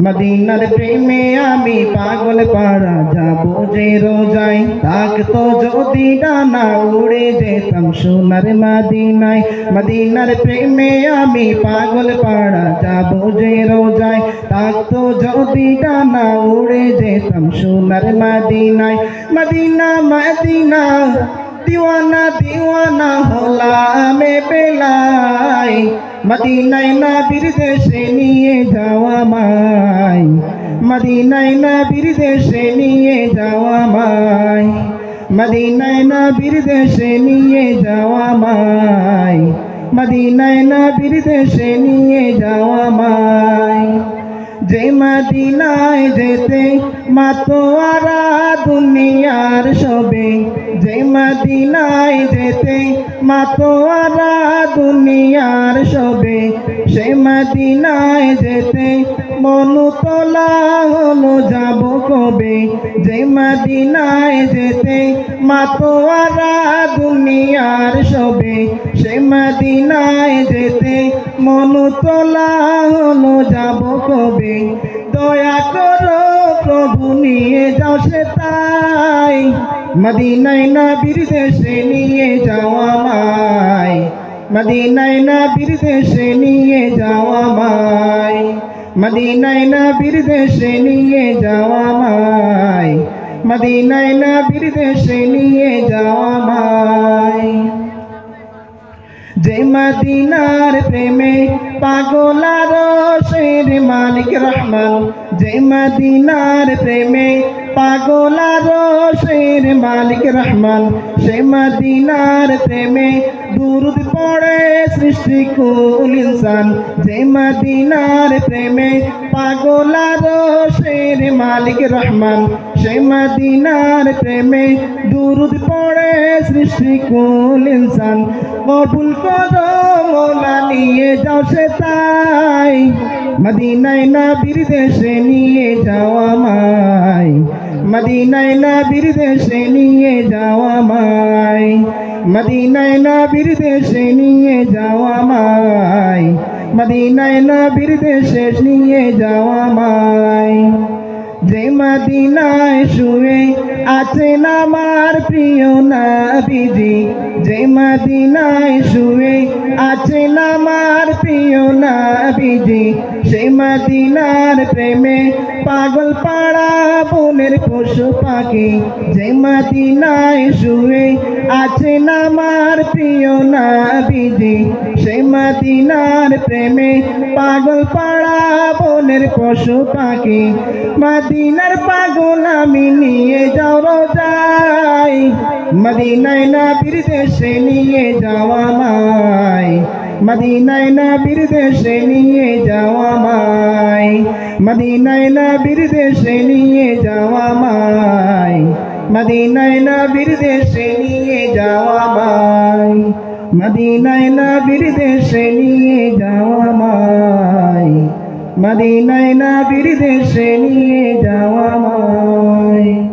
মদিনার প্রেমে আমি পাগল পাড়া যাবো যে রোজায়, থাকতো যদি ডানা উড়ে যেতাম সোনার মদিনায়। মদিনার প্রেমে আমি পাগল পাড়া যাবো যে রোজায়, থাকতো যদি ডানা উড়ে যেতাম সোনার মদিনায়। মদিনা মদিনা दीवाना दीवाना হলাম বেলায়, মদিনায় নবীর দেশে নিয়ে যাওয়া মাই, মদিনায় নবীর দেশে নিয়ে যাওয়া মাই, মদিনায় নবীর দেশে নিয়ে যাওয়া মাই, মদিনায় নবীর দেশে নিয়ে যাওয়া মাই। যে মদিনায় যেতে মাতোয়ারা দুনিয়ার সবে, যে মদিনায় যেতে মাতোয়ারা দুনিয়ার সবে, সে মদিনায় যেতে মনুতলা হলো যাব কবে। যে মদিনায় যেতে মাতোয়ারা দুনিয়ার সবে, সে মদিনায় যেতে মনুতলা হলো যাব কবে। দয়া করো প্রভু নিয়ে যাও সে তাই, মদিনায় নবীর দেশে নিয়ে যাওয়া মাই, মদিনায় নবীর দেশে নিয়ে যাওয়া মাই, মদিনায় নবীর দেশে নিয়ে যাওয়া মাই, মদিনায় নবীর দেশে নিয়ে যাওয়া মাই। যে মদিনার প্রেমে পাগলার শের মালিক রহমান, যে মদিনার প্রেমে পাগলার শের মালিক রহমান, সে মদিনার প্রেমে দুরুদ পড়ে সৃষ্টি কুল ইনসান। যে মদিনার প্রেমে পাগলার শের মালিক রহমান, সে মদিনার প্রেমে দুরুদ পড়ে সৃষ্টি কুল ইনসান। কবুল করো মৌলা নিয়ে যাও সে তাই, মদিনায় নবীর দেশে নিয়ে যাওয়া মাই, মদিনায় নবীর দেশে নিয়ে যাওয়া মাই, মদিনায় নবীর দেশে নিয়ে যাওয়া মাই, মদিনায় নবীর দেশে নিয়ে যাওয়া মাই। যে মদিনায় শুয়ে আছেন আমার প্রিয় নবীজি, যে মদিনায় শুয়ে আছেন আমার প্রিয় নবীজি, সে মদিনার প্রেমে পাগল পাড়া বনের পশু পাখি। যে মদিনায় শুয়ে আছেন আমার প্রিয় নবীজি, সে মদিনার প্রেমে পাগল পাড়া বনের পশু পাখি। মদিনার পাগল আমি নিয়ে যাও রোজায়, মদিনায় নবীর দেশে নিয়ে যাওয়া মাই, মদিনায় নবীর দেশে নিয়ে যাওয়া মাই, মদিনায় নবীর দেশে নিয়ে যাওয়া মাই, মদিনায় নবীর দেশে নিয়ে যাওয়া মাই, মদিনায় নবীর দেশে নিয়ে যাওয়া মাই, মদিনায় নবীর দেশে নিয়ে যাওয়া মাই।